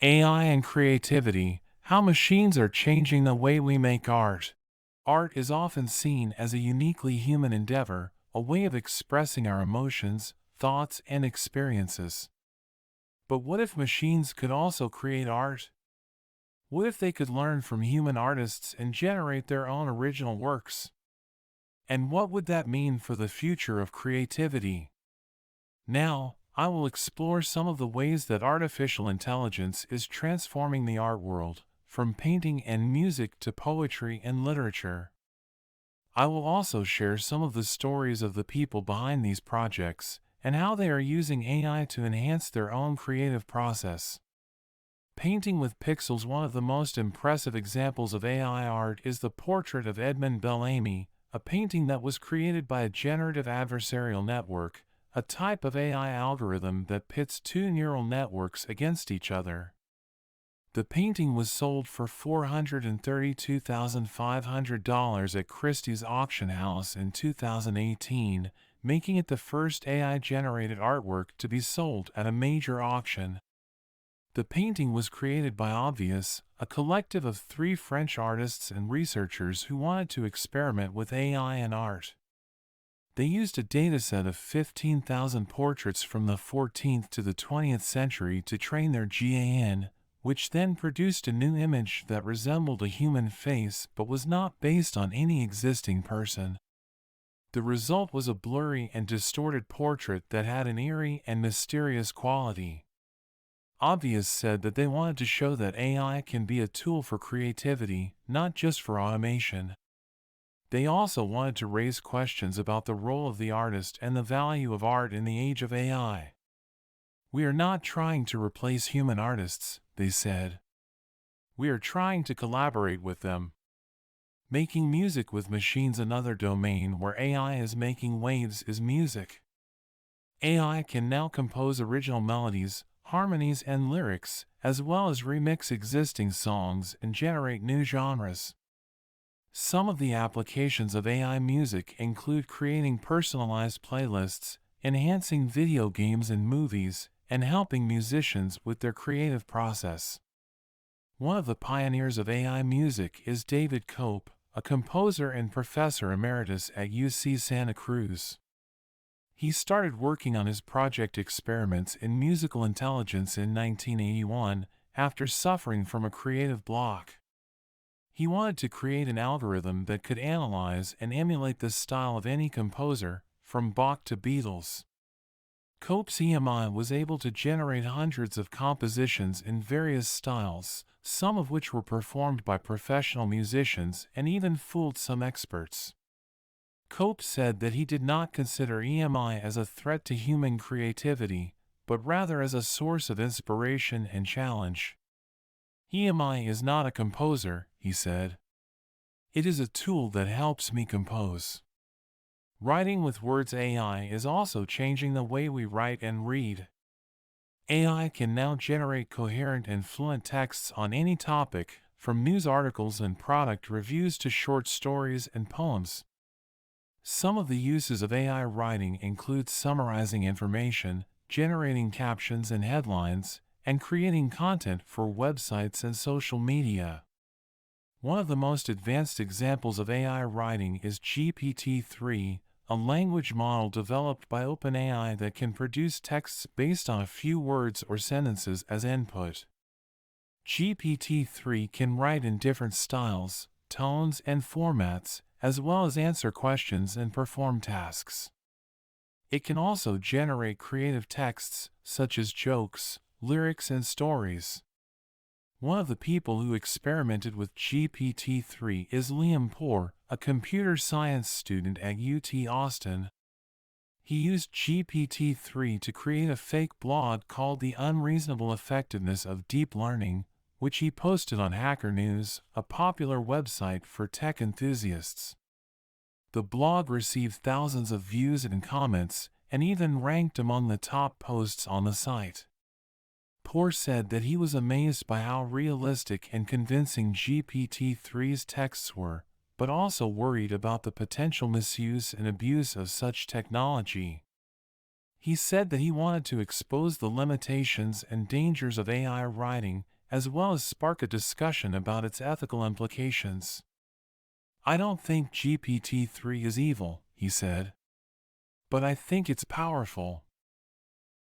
AI and creativity, how machines are changing the way we make art. Art is often seen as a uniquely human endeavor, a way of expressing our emotions, thoughts, and experiences. But what if machines could also create art? What if they could learn from human artists and generate their own original works? And what would that mean for the future of creativity? Now, I will explore some of the ways that artificial intelligence is transforming the art world, from painting and music to poetry and literature. I will also share some of the stories of the people behind these projects and how they are using AI to enhance their own creative process. Painting with pixels. One of the most impressive examples of AI art is the portrait of Edmund Bellamy, a painting that was created by a generative adversarial network, a type of AI algorithm that pits two neural networks against each other. The painting was sold for $432,500 at Christie's auction house in 2018, making it the first AI-generated artwork to be sold at a major auction. The painting was created by Obvious, a collective of 3 French artists and researchers who wanted to experiment with AI and art. They used a dataset of 15,000 portraits from the 14th to the 20th century to train their GAN, which then produced a new image that resembled a human face but was not based on any existing person. The result was a blurry and distorted portrait that had an eerie and mysterious quality. Obvious said that they wanted to show that AI can be a tool for creativity, not just for automation. They also wanted to raise questions about the role of the artist and the value of art in the age of AI. "We are not trying to replace human artists," they said. "We are trying to collaborate with them." Making music with machines. Another domain where AI is making waves is music. AI can now compose original melodies, harmonies, and lyrics, as well as remix existing songs and generate new genres. Some of the applications of AI music include creating personalized playlists, enhancing video games and movies, and helping musicians with their creative process. One of the pioneers of AI music is David Cope, a composer and professor emeritus at UC Santa Cruz. He started working on his project Experiments in Musical Intelligence in 1981 after suffering from a creative block. He wanted to create an algorithm that could analyze and emulate the style of any composer, from Bach to Beatles. Cope's EMI was able to generate hundreds of compositions in various styles, some of which were performed by professional musicians and even fooled some experts. Cope said that he did not consider EMI as a threat to human creativity, but rather as a source of inspiration and challenge. "EMI is not a composer," he said. "It is a tool that helps me compose." Writing with words. AI is also changing the way we write and read. AI can now generate coherent and fluent texts on any topic, from news articles and product reviews to short stories and poems. Some of the uses of AI writing include summarizing information, generating captions and headlines, and creating content for websites and social media. One of the most advanced examples of AI writing is GPT-3, a language model developed by OpenAI that can produce texts based on a few words or sentences as input. GPT-3 can write in different styles, tones, and formats, as well as answer questions and perform tasks. It can also generate creative texts, such as jokes, lyrics, and stories. One of the people who experimented with GPT-3 is Liam Poor, a computer science student at UT Austin. He used GPT-3 to create a fake blog called The Unreasonable Effectiveness of Deep Learning, which he posted on Hacker News, a popular website for tech enthusiasts. The blog received thousands of views and comments, and even ranked among the top posts on the site. Poor said that he was amazed by how realistic and convincing GPT-3's texts were, but also worried about the potential misuse and abuse of such technology. He said that he wanted to expose the limitations and dangers of AI writing, as well as spark a discussion about its ethical implications. "I don't think GPT-3 is evil," he said. "But I think it's powerful.